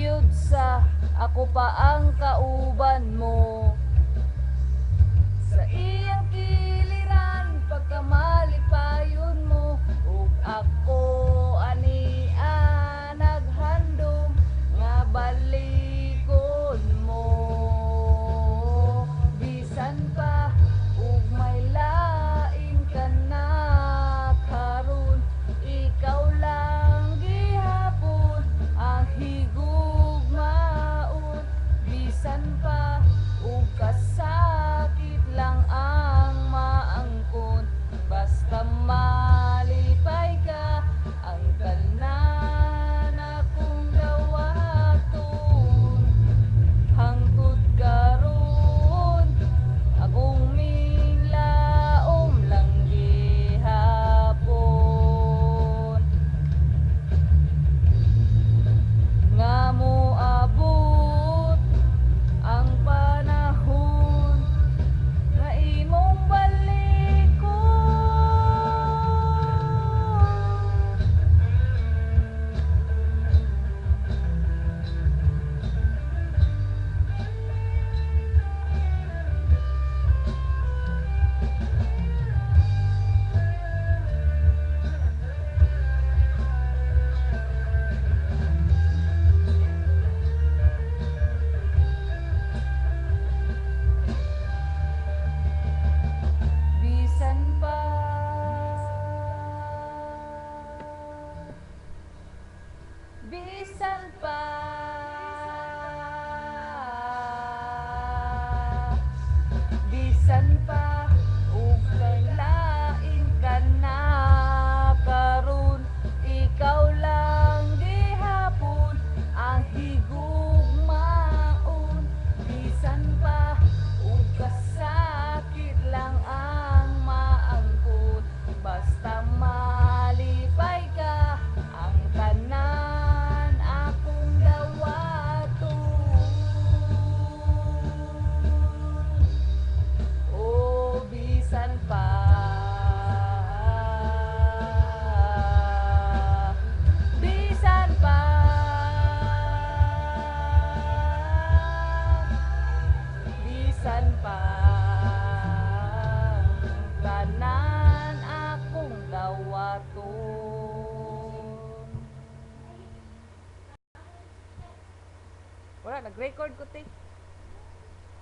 gyud sa ako pa ang kauban mo. Sa iyang kiliran pagkamalipayon mo, ug ako ania naghandom nga balikon mo. Bisan pa ug may lain ka na karon, ikaw lang gihapon ang higugmaon. Bisan pa ug kasakit lang ang maangkon, basta malipay ka ang tanan akong dawaton. Hangtod karon akong minglaom lang gihapon, nga moabot ang panahon nga imong balikon. Bisan pa bisan pa bisan pa ug kay lain ka na karon, ikaw lang gihapon ang higugmaon. Bisan pa ug kasakit lang ang maangkon, basta malipay ka ang tanan akong dawaton. Oh, bisan pa bisan pa bisan pa tanan akong dawaton. Wala, nag-record ko, te.